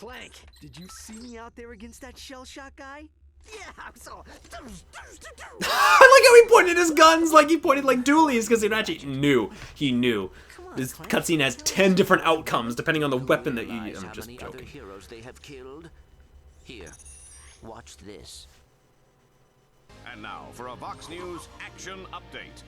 Clank, did you see me out there against that shell shot guy? Yeah, I saw. I like how he pointed his guns like he pointed like dualies because Ratchet knew. He knew. This cutscene has 10 different outcomes depending on the weapon that you use. I'm just joking. Other heroes they have killed? Here, watch this. And now for a Vox News action update.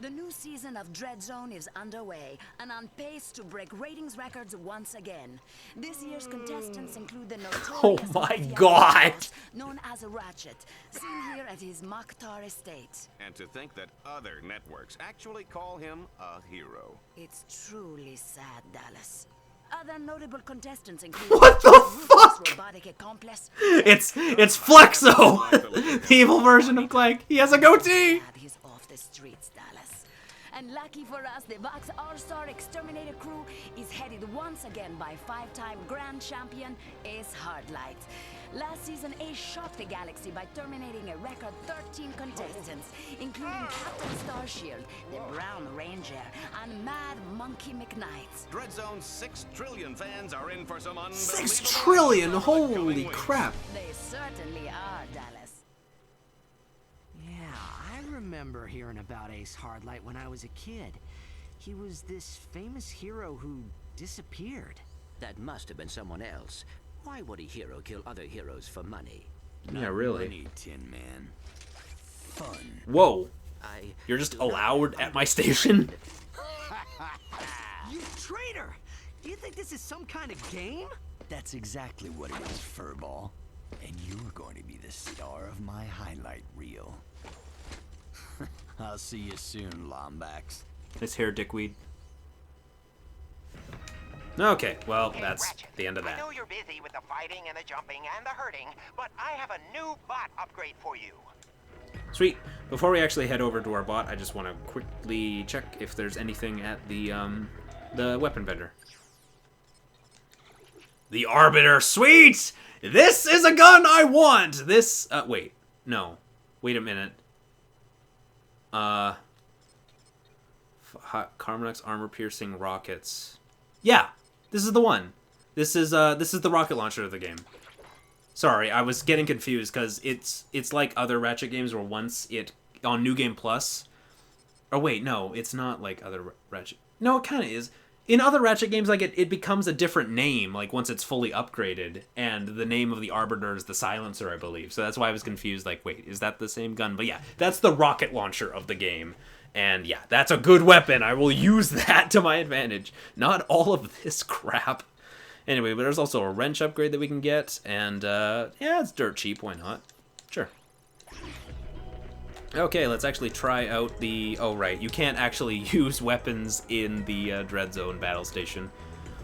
The new season of DreadZone is underway and on pace to break ratings records once again. This year's contestants include the Oh notorious my mafia God! boss known as Ratchet, seen here at his Mokhtar estate. And to think that other networks actually call him a hero. It's truly sad, Dallas. Other notable contestants include What the fuck? robotic accomplice. It's Flexo, the evil version of Clank. He has a goatee. He's off the streets, Dallas. And lucky for us, the Vox All-Star Exterminator crew is headed once again by 5-time Grand Champion Ace Hardlight. Last season, Ace shocked the galaxy by terminating a record 13 contestants, including Captain Starshield, the Brown Ranger, and Mad Monkey McKnight. DreadZone's 6 trillion fans are in for some unbelievable 6 trillion, action over the holy coming weeks. crap. They certainly are, Dallas. Yeah, I remember hearing about Ace Hardlight when I was a kid. He was this famous hero who disappeared. That must have been someone else. Why would a hero kill other heroes for money? Yeah, really. Money, Tin Man. Fun. Whoa. I... You're just allowed at my station? You traitor! Do you think this is some kind of game? That's exactly what it is, Furball. And you're going to be the star of my highlight reel. I'll see you soon, Lombax. This hair dickweed. Okay, well, Hey, that's Ratchet, the end of I that. know you're busy with the fighting and the jumping and the hurting, but I have a new bot upgrade for you. Sweet. Before we actually head over to our bot, I just want to quickly check if there's anything at the weapon vendor. The Arbiter. Sweet! This is a gun I want! This, wait. No. Wait a minute. Carmack's armor-piercing rockets. Yeah, this is the one. This is the rocket launcher of the game. Sorry, I was getting confused because it's like other Ratchet games where once it on New Game Plus. Oh wait, no, it's not like other Ratchet. No, it kind of is. In other Ratchet games, like it becomes a different name, like once it's fully upgraded, and the name of the Arbiter is the Silencer, I believe. So that's why I was confused. Like, wait, is that the same gun? But yeah, that's the rocket launcher of the game. And yeah, that's a good weapon. I will use that to my advantage. Not all of this crap. Anyway, but there's also a wrench upgrade that we can get. And yeah, it's dirt cheap. Why not? Sure. Okay, let's actually try out the... Oh, right. You can't actually use weapons in the DreadZone battle station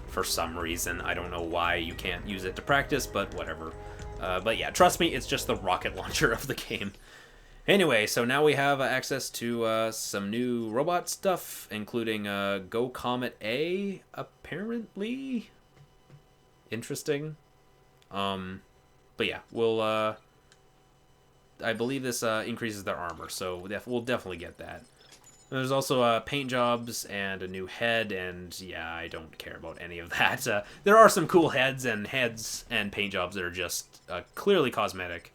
for some reason. I don't know why you can't use it to practice, but whatever. But yeah, trust me, it's just the rocket launcher of the game. Anyway, so now we have access to some new robot stuff, including Go Comet A, apparently. Interesting. But yeah, we'll... I believe this increases their armor, so we'll definitely get that. There's also paint jobs and a new head, and yeah, I don't care about any of that. There are some cool heads and paint jobs that are just clearly cosmetic.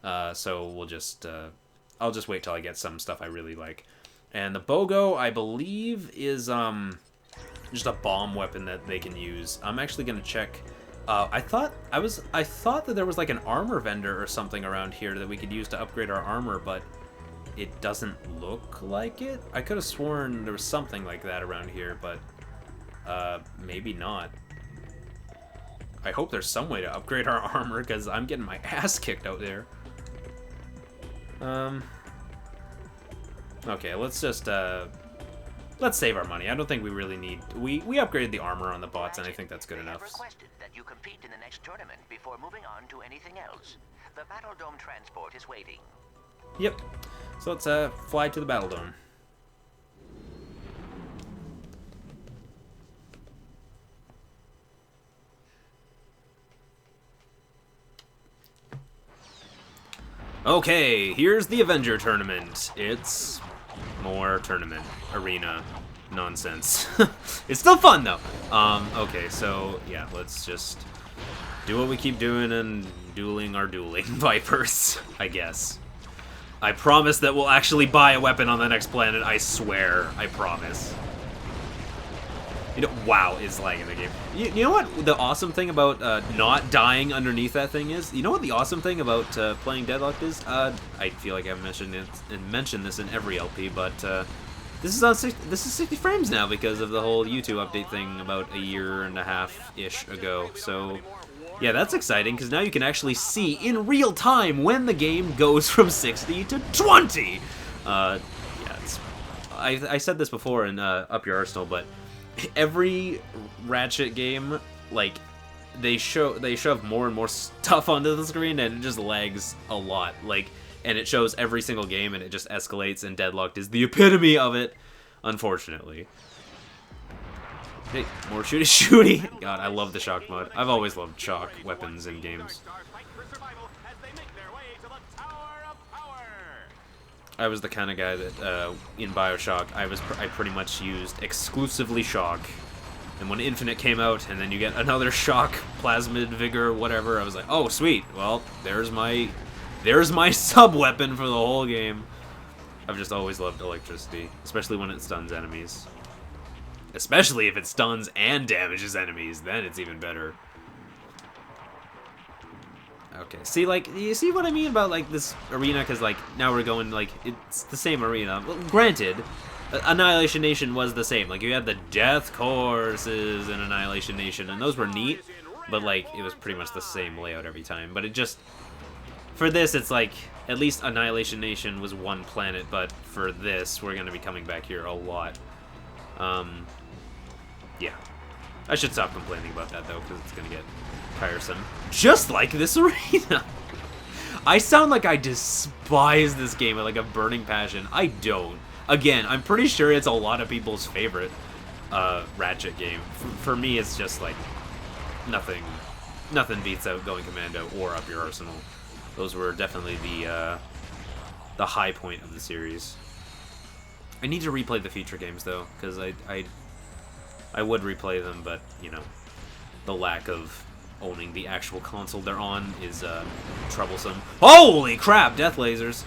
So we'll just... I'll just wait till I get some stuff I really like. And the BOGO, I believe, is just a bomb weapon that they can use. I'm actually gonna check. I thought that there was like an armor vendor or something around here that we could use to upgrade our armor, but it doesn't look like it. I could have sworn there was something like that around here, but maybe not. I hope there's some way to upgrade our armor because I'm getting my ass kicked out there. Okay, let's just, let's save our money. I don't think we really need... We upgraded the armor on the bots, and I think that's good enough. Requested that you compete in the next tournament before moving on to anything else. The Battle Dome transport is waiting. Yep. So let's, fly to the Battle Dome. Okay, here's the Avenger tournament. It's more tournament, arena, nonsense. It's still fun, though. Okay, so, yeah, let's just Do what we keep doing and dueling our dueling Vipers, I guess. I promise that we'll actually buy a weapon on the next planet, I swear. I promise. You know, WoW is lagging the game. You know what the awesome thing about not dying underneath that thing is? You know what the awesome thing about playing Deadlocked is? I feel like I've mentioned it and mentioned this in every LP, but this is 60 frames now because of the whole YouTube update thing about a year and a half-ish ago. So yeah, that's exciting because now you can actually see in real time when the game goes from 60 to 20. Yeah, I said this before in Up Your Arsenal, but every Ratchet game, like, they shove more and more stuff onto the screen, and it just lags a lot. Like, and it shows every single game, and it just escalates. And Deadlocked is the epitome of it, unfortunately. Hey, more shooty. God, I love the shock mod. I've always loved shock weapons in games. I was the kind of guy that, in Bioshock, I pretty much used exclusively shock. And when Infinite came out, and then you get another shock, plasmid, vigor, whatever, I was like, oh, sweet. Well, there's my sub-weapon for the whole game. I've just always loved electricity, especially when it stuns enemies. Especially if it stuns and damages enemies, then it's even better. Okay, see, like, you see what I mean about, like, this arena? Because, like, now we're going, like, it's the same arena. Well, granted, Annihilation Nation was the same. Like, you had the death courses in Annihilation Nation, and those were neat, but, like, it was pretty much the same layout every time. But it just, for this, it's like, at least Annihilation Nation was one planet, but for this, we're going to be coming back here a lot. Yeah. I should stop complaining about that, though, because it's going to get tiresome. Just like this arena! I sound like I despise this game with, like, a burning passion. I don't. Again, I'm pretty sure it's a lot of people's favorite Ratchet game. For me, it's just, like, nothing beats out Going Commando or Up Your Arsenal. Those were definitely the high point of the series. I need to replay the future games, though, because I would replay them, but, you know, the lack of owning the actual console they're on is troublesome. Holy crap, death lasers!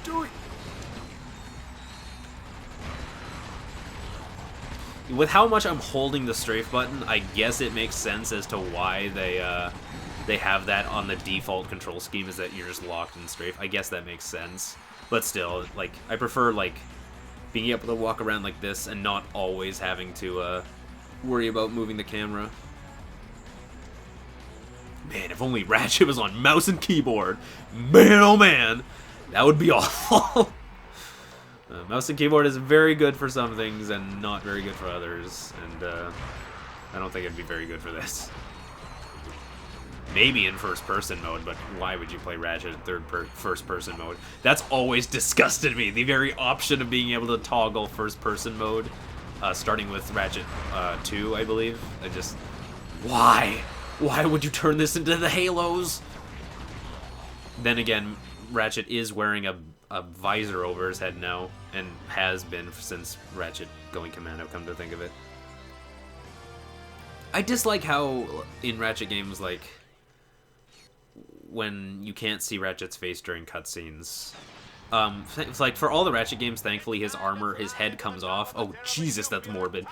Do it! With how much I'm holding the strafe button, I guess it makes sense as to why they have that on the default control scheme, is that you're just locked in strafe. I guess that makes sense. But still, like, I prefer, like, being able to walk around like this and not always having to worry about moving the camera. Man, if only Ratchet was on mouse and keyboard. Man, oh man, that would be awful. Mouse and keyboard is very good for some things and not very good for others, and I don't think it'd be very good for this. Maybe in first-person mode, but why would you play Ratchet in first-person mode? That's always disgusted me. The very option of being able to toggle first-person mode, starting with Ratchet 2, I believe. Why? Why would you turn this into the Halos? Then again, Ratchet is wearing a visor over his head now, and has been since Ratchet Going Commando, come to think of it. I dislike how in Ratchet games, like, when you can't see Ratchet's face during cutscenes. It's like, for all the Ratchet games, thankfully his armor, his head comes off. Oh, Jesus, that's morbid.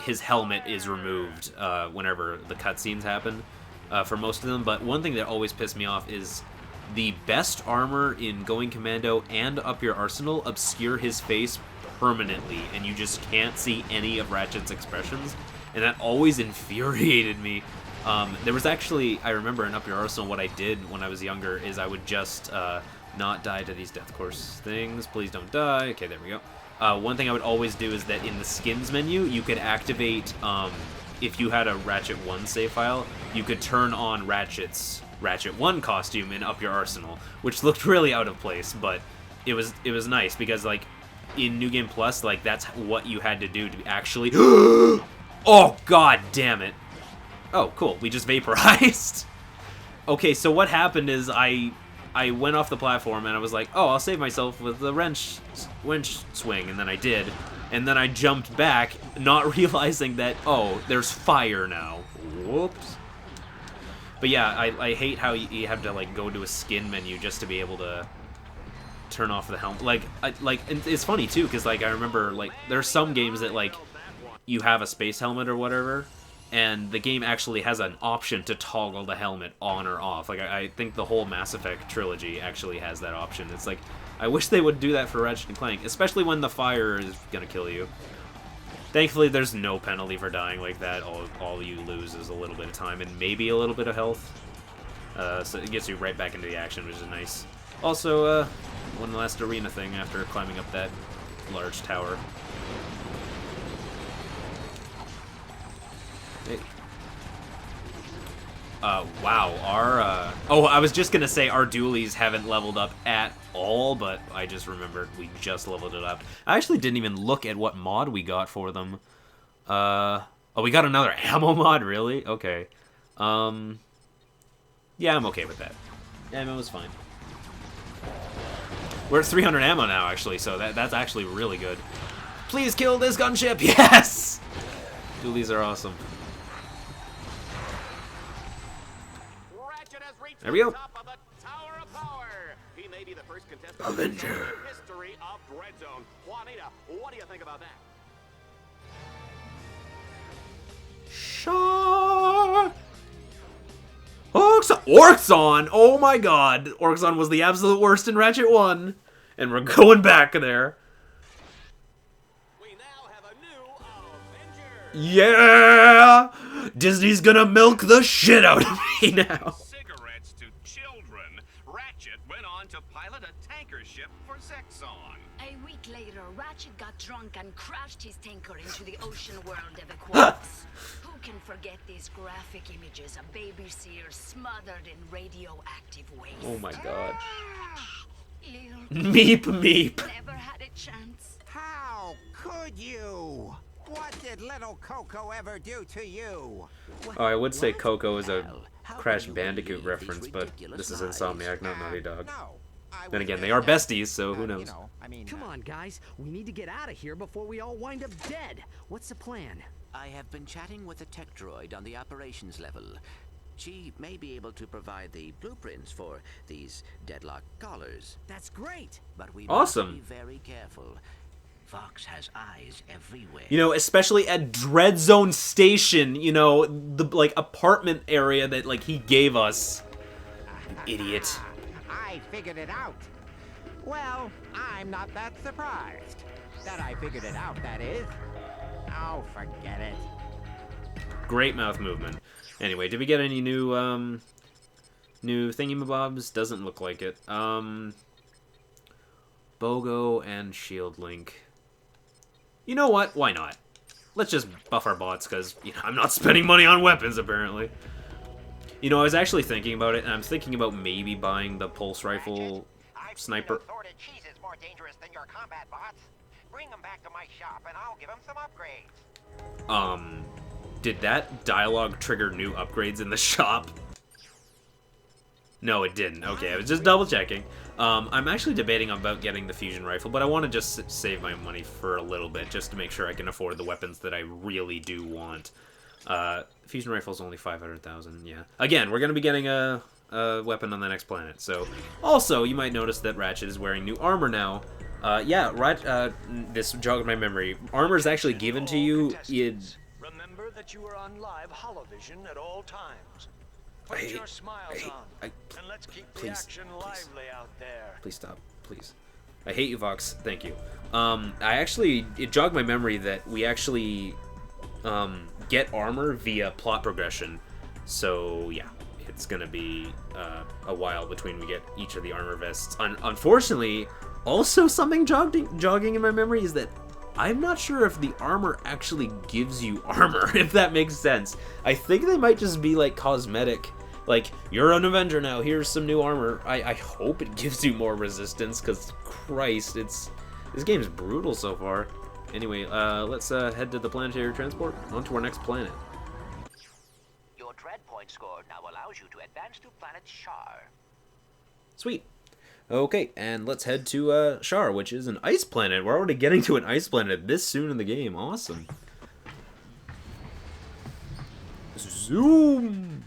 His helmet is removed whenever the cutscenes happen, for most of them. But one thing that always pissed me off is the best armor in Going Commando and Up Your Arsenal obscure his face permanently, and you just can't see any of Ratchet's expressions, and that always infuriated me. There was actually, I remember in Up Your Arsenal, what I did when I was younger is I would just not die to these death course things. Please don't die. Okay, there we go. One thing I would always do is that in the skins menu, you could activate, if you had a Ratchet 1 save file, you could turn on Ratchet's Ratchet 1 costume in Up Your Arsenal, which looked really out of place, but it was nice because, like, in New Game Plus, like, that's what you had to do to actually... Oh, god damn it. Oh, cool. We just vaporized. Okay, so what happened is I went off the platform and I was like, oh, I'll save myself with the wrench swing, and then I did. And then I jumped back, not realizing that, oh, there's fire now. Whoops. But yeah, I hate how you have to like go to a skin menu just to be able to turn off the helmet. Like it's funny too, because like I remember like there's some games that like you have a space helmet or whatever, and the game actually has an option to toggle the helmet on or off. Like I think the whole Mass Effect trilogy actually has that option. It's like I wish they would do that for Ratchet and Clank, especially when the fire is gonna kill you. Thankfully, there's no penalty for dying like that. All you lose is a little bit of time and maybe a little bit of health. So it gets you right back into the action, which is nice. Also, one last arena thing after climbing up that large tower. Hey. Wow, our, oh, I was just gonna say our dualies haven't leveled up at all, but I just remembered we just leveled it up. I actually didn't even look at what mod we got for them. Oh, we got another ammo mod, really? Okay. Yeah, I'm okay with that. Ammo is fine. We're at 300 ammo now, actually, so that's actually really good. Please kill this gunship! Yes! Dualies are awesome. There we go. He may be the first contestant Avenger. in the history of DreadZone. Juanita, what do you think about that? Shot. Orxon! Oh my god! Orxon was the absolute worst in Ratchet 1. And we're going back there. We now have a new Avenger. Yeah! Disney's gonna milk the shit out of me now. Cigarettes to children. Ratchet went on to pilot a tanker ship for sex on. A week later, Ratchet got drunk and crashed his tanker into the ocean world of Aquarius. Who can forget these graphic images of baby seals smothered in radioactive waste? Oh my god. Little Meep meep. never had a chance. How could you? What did little Coco ever do to you? Oh, I would say Coco is a Hell, how Crash can you Bandicoot believe these reference, but ridiculous this is lies? Insomniac, not Naughty Dog. No. Then again, they are besties, so who knows? Come on, guys. We need to get out of here before we all wind up dead. What's the plan? I have been chatting with a tech droid on the operations level. She may be able to provide the blueprints for these Deadlocked collars. That's great. But we Awesome. must be very careful. Fox has eyes everywhere. You know, especially at DreadZone Station, you know, the, like, apartment area that, like, he gave us. You idiot. I figured it out. Well, I'm not that surprised. That I figured it out, that is. Oh, forget it. Great mouth movement. Anyway, did we get any new, new thingy-mabobs? Doesn't look like it. Bogo and Shield Link. You know what? Why not? Let's just buff our bots, because, you know, I'm not spending money on weapons, apparently. You know, I was actually thinking about it, and I'm thinking about maybe buying the pulse rifle sniper. Assorted cheese is more dangerous than your combat bots. Bring them back to my shop, and I'll give them some upgrades. Did that dialogue trigger new upgrades in the shop? No, it didn't. Okay, I was just double checking. I'm actually debating about getting the fusion rifle, but I want to just save my money for a little bit, just to make sure I can afford the weapons that I really do want. Fusion rifle's only 500,000, yeah. Again, we're going to be getting a weapon on the next planet, so... Also, you might notice that Ratchet is wearing new armor now. This jogged my memory. Armor is actually given to you in... Remember that you are on live holovision at all times. Put your smiles on, and let's keep the action lively out there. Please stop, please. I hate you, Vox. Thank you. It jogged my memory that we actually get armor via plot progression. So yeah, it's gonna be a while between we get each of the armor vests. Unfortunately, also something jogging in my memory is that I'm not sure if the armor actually gives you armor, if that makes sense. I think they might just be like cosmetic. Like, you're an Avenger now, here's some new armor. I hope it gives you more resistance, because Christ, this game is brutal so far. Anyway, let's head to the planetary transport, on to our next planet. Your dread point score now allows you to advance to planet Shar. Sweet. Okay, and let's head to Shar, which is an ice planet. We're already getting to an ice planet this soon in the game. Awesome. Zoom!